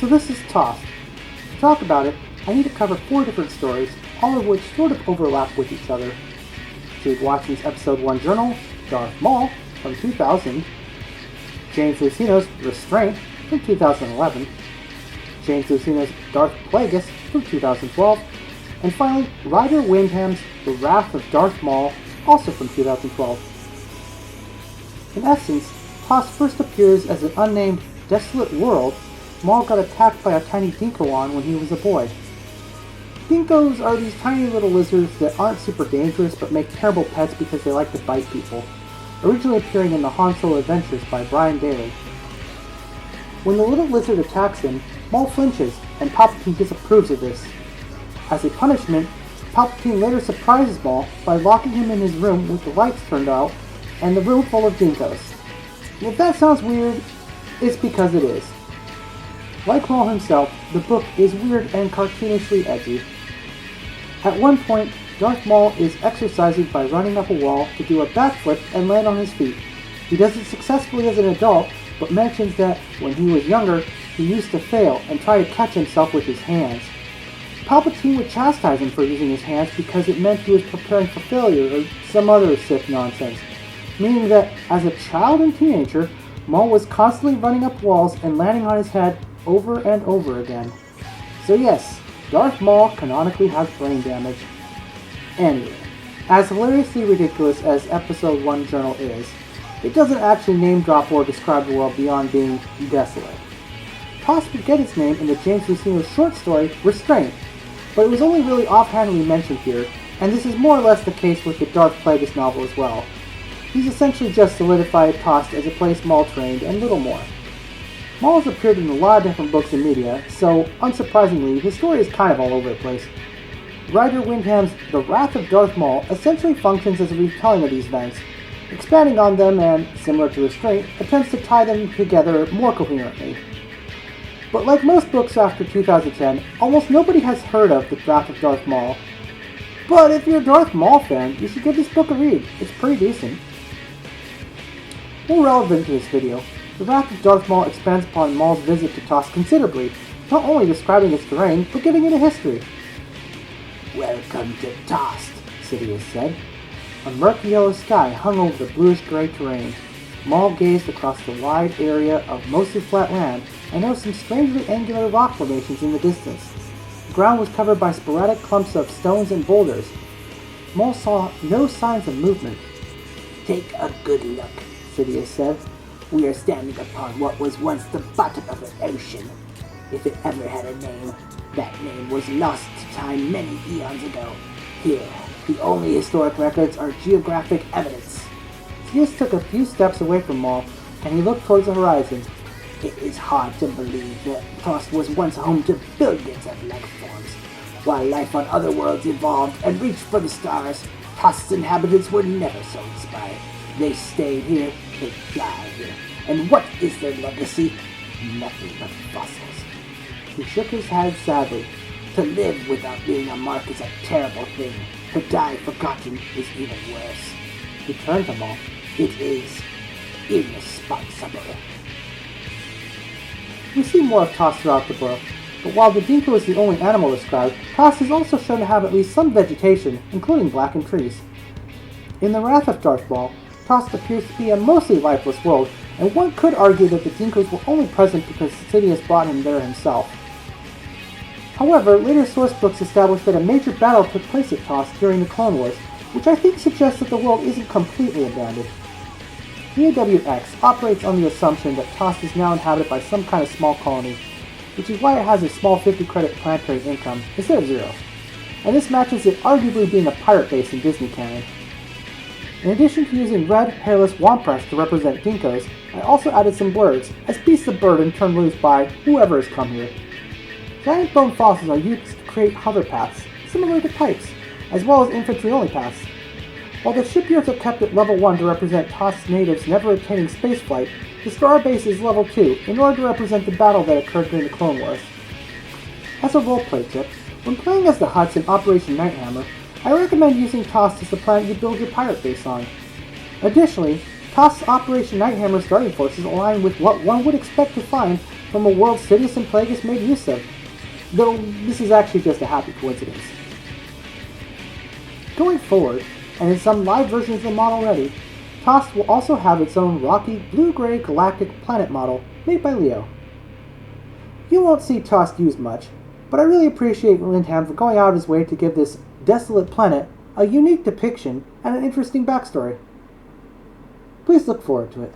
So this is Tosste. To talk about it, I need to cover 4 different stories, all of which sort of overlap with each other. Jude Watson's Episode 1 journal, Darth Maul, from 2000, James Lucino's Restraint, from 2011, James Lucino's Darth Plagueis, from 2012, and finally, Ryder Windham's The Wrath of Darth Maul, also from 2012. In essence, Tosste first appears as an unnamed, desolate world Maul got attacked by a tiny Dinkoan when he was a boy. Dinkos are these tiny little lizards that aren't super dangerous but make terrible pets because they like to bite people, originally appearing in the Han Solo Adventures by Brian Daley. When the little lizard attacks him, Maul flinches, and Palpatine disapproves of this. As a punishment, Palpatine later surprises Maul by locking him in his room with the lights turned out and the room full of Dinkos. If that sounds weird, it's because it is. Like Maul himself, the book is weird and cartoonishly edgy. At one point, Darth Maul is exercising by running up a wall to do a backflip and land on his feet. He does it successfully as an adult, but mentions that when he was younger, he used to fail and try to catch himself with his hands. Palpatine would chastise him for using his hands because it meant he was preparing for failure or some other Sith nonsense, meaning that as a child and teenager, Maul was constantly running up walls and landing on his head over and over again. So yes, Darth Maul canonically has brain damage. Anyway, as hilariously ridiculous as Episode 1 journal is, it doesn't actually name drop or describe the world beyond being desolate. Tosste would get its name in the James Lucino's short story, Restraint, but it was only really offhandedly mentioned here, and this is more or less the case with the Darth Plagueis novel as well. He's essentially just solidified Tosste as a place Maul trained and little more. Maul has appeared in a lot of different books and media, so unsurprisingly, his story is kind of all over the place. Ryder Windham's The Wrath of Darth Maul essentially functions as a retelling of these events, expanding on them and, similar to Restraint, attempts to tie them together more coherently. But like most books after 2010, almost nobody has heard of The Wrath of Darth Maul. But if you're a Darth Maul fan, you should give this book a read. It's pretty decent. More relevant to this video, The Wrath of Darth Maul expands upon Maul's visit to Tosste considerably, not only describing its terrain, but giving it a history. "Welcome to Tosste," Sidious said. A murky yellow sky hung over the bluish-gray terrain. Maul gazed across the wide area of mostly flat land and noticed some strangely angular rock formations in the distance. The ground was covered by sporadic clumps of stones and boulders. Maul saw no signs of movement. "Take a good look," Sidious said. "We are standing upon what was once the bottom of an ocean. If it ever had a name, that name was lost to time many eons ago. Here, the only historic records are geographic evidence." Sidious took a few steps away from Maul, and he looked towards the horizon. "It is hard to believe that Tosste was once home to billions of life forms. While life on other worlds evolved and reached for the stars, Toste's inhabitants were never so inspired. They stayed here, they died here. And what is their legacy? Nothing but fossils." He shook his head sadly. "To live without leaving a mark is a terrible thing. To die forgotten is even worse." He turned to Maul. "It is irresponsible." We see more of Tosste throughout the book, but while the Dinko is the only animal described, Tosste is also shown to have at least some vegetation, including blackened trees. In The Wrath of Darth Maul, Tosste appears to be a mostly lifeless world, and one could argue that the Dinkos were only present because Sidious brought him there himself. However, later source books establish that a major battle took place at Tosste during the Clone Wars, which I think suggests that the world isn't completely abandoned. DAWX operates on the assumption that Tosste is now inhabited by some kind of small colony, which is why it has a small 50-credit planetary income instead of 0, and this matches it arguably being a pirate base in Disney canon. In addition to using red, hairless wompress to represent Dinkos, I also added some blurs, as beasts of burden turned loose by whoever has come here. Giant bone fossils are used to create hover paths, similar to pipes, as well as infantry-only paths. While the shipyards are kept at level 1 to represent Toste's natives never attaining spaceflight, the Star Base is level 2 in order to represent the battle that occurred during the Clone Wars. As a roleplay tip, when playing as the Hutts in Operation Nighthammer, I recommend using Tosste as the planet you build your pirate base on. Additionally, Tosste's Operation Nighthammer's guarding forces align with what one would expect to find from a world Sidious and Plagueis made use of, though this is actually just a happy coincidence. Going forward, and in some live versions of the model already, Tosste will also have its own rocky, blue-gray galactic planet model made by Leo. You won't see Tosste used much, but I really appreciate Windham for going out of his way to give this desolate planet a unique depiction and an interesting backstory. Please look forward to it.